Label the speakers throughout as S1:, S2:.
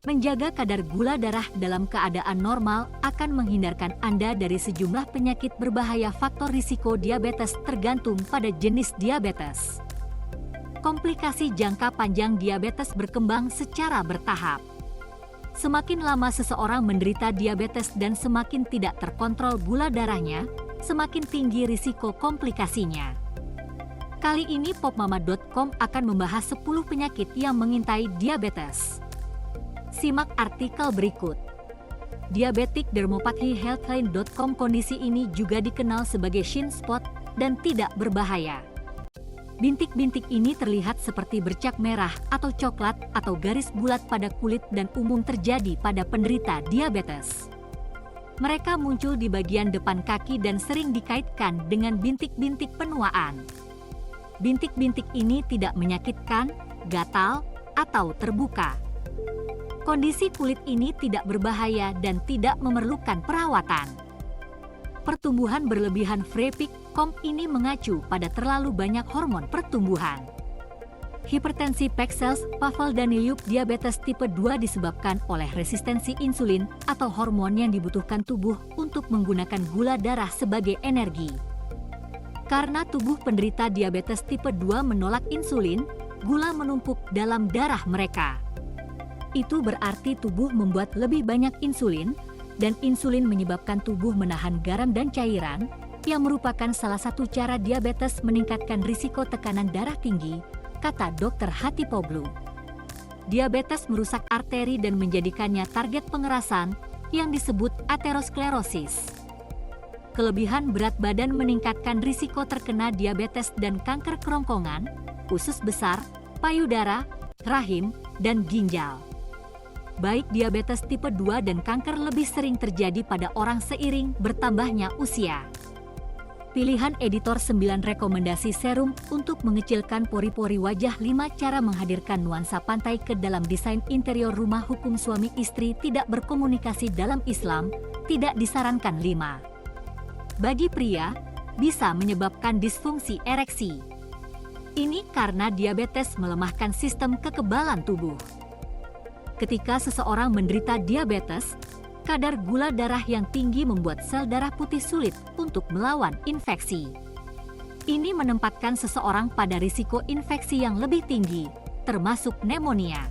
S1: Menjaga kadar gula darah dalam keadaan normal akan menghindarkan Anda dari sejumlah penyakit berbahaya. Faktor risiko diabetes tergantung pada jenis diabetes. Komplikasi jangka panjang diabetes berkembang secara bertahap. Semakin lama seseorang menderita diabetes dan semakin tidak terkontrol gula darahnya, semakin tinggi risiko komplikasinya. Kali ini popmama.com akan membahas 10 penyakit yang mengintai diabetes. Simak artikel berikut. Diabetic dermopathy healthline.com. Kondisi ini juga dikenal sebagai shin spot dan tidak berbahaya. Bintik-bintik ini terlihat seperti bercak merah atau coklat atau garis bulat pada kulit dan umum terjadi pada penderita diabetes. Mereka muncul di bagian depan kaki dan sering dikaitkan dengan bintik-bintik penuaan. Bintik-bintik ini tidak menyakitkan, gatal, atau terbuka. Kondisi kulit ini tidak berbahaya dan tidak memerlukan perawatan. Pertumbuhan berlebihan Freepic ini mengacu pada terlalu banyak hormon pertumbuhan. Hipertensi Pexels, Pavel Daniluk. Diabetes tipe 2 disebabkan oleh resistensi insulin atau hormon yang dibutuhkan tubuh untuk menggunakan gula darah sebagai energi. Karena tubuh penderita diabetes tipe 2 menolak insulin, gula menumpuk dalam darah mereka. Itu berarti tubuh membuat lebih banyak insulin, dan insulin menyebabkan tubuh menahan garam dan cairan, yang merupakan salah satu cara diabetes meningkatkan risiko tekanan darah tinggi, kata Dr. Hatipoglu. Diabetes merusak arteri dan menjadikannya target pengerasan yang disebut aterosklerosis. Kelebihan berat badan meningkatkan risiko terkena diabetes dan kanker kerongkongan, usus besar, payudara, rahim, dan ginjal. Baik diabetes tipe 2 dan kanker lebih sering terjadi pada orang seiring bertambahnya usia. Pilihan editor 9 rekomendasi serum untuk mengecilkan pori-pori wajah. 5 cara menghadirkan nuansa pantai ke dalam desain interior rumah. Hukum suami istri tidak berkomunikasi dalam Islam tidak disarankan. 5. Bagi pria, bisa menyebabkan disfungsi ereksi. Ini karena diabetes melemahkan sistem kekebalan tubuh. Ketika seseorang menderita diabetes, kadar gula darah yang tinggi membuat sel darah putih sulit untuk melawan infeksi. Ini menempatkan seseorang pada risiko infeksi yang lebih tinggi, termasuk pneumonia.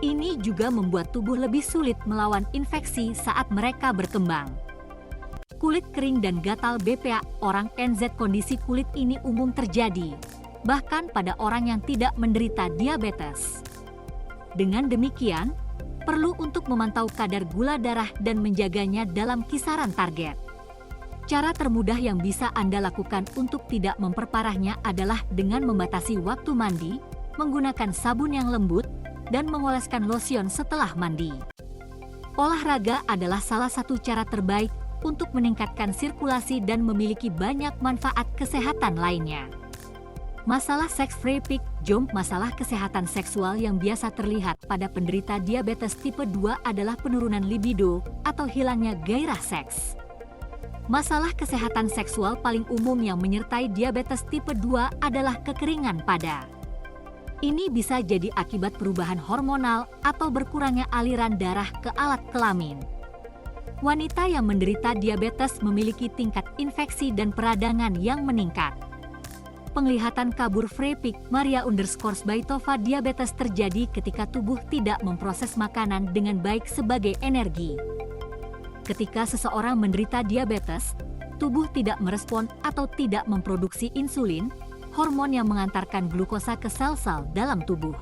S1: Ini juga membuat tubuh lebih sulit melawan infeksi saat mereka berkembang. Kulit kering dan gatal BPA orang NZ. Kondisi kulit ini umum terjadi, bahkan pada orang yang tidak menderita diabetes. Dengan demikian, perlu untuk memantau kadar gula darah dan menjaganya dalam kisaran target. Cara termudah yang bisa Anda lakukan untuk tidak memperparahnya adalah dengan membatasi waktu mandi, menggunakan sabun yang lembut, dan mengoleskan lotion setelah mandi. Olahraga adalah salah satu cara terbaik untuk meningkatkan sirkulasi dan memiliki banyak manfaat kesehatan lainnya. Masalah seks Freepic Jom. Masalah kesehatan seksual yang biasa terlihat pada penderita diabetes tipe 2 adalah penurunan libido atau hilangnya gairah seks. Masalah kesehatan seksual paling umum yang menyertai diabetes tipe 2 adalah kekeringan pada. Ini bisa jadi akibat perubahan hormonal atau berkurangnya aliran darah ke alat kelamin. Wanita yang menderita diabetes memiliki tingkat infeksi dan peradangan yang meningkat. Penglihatan kabur Freepic Maria_Baitova. Diabetes terjadi ketika tubuh tidak memproses makanan dengan baik sebagai energi. Ketika seseorang menderita diabetes, tubuh tidak merespon atau tidak memproduksi insulin, hormon yang mengantarkan glukosa ke sel-sel dalam tubuh.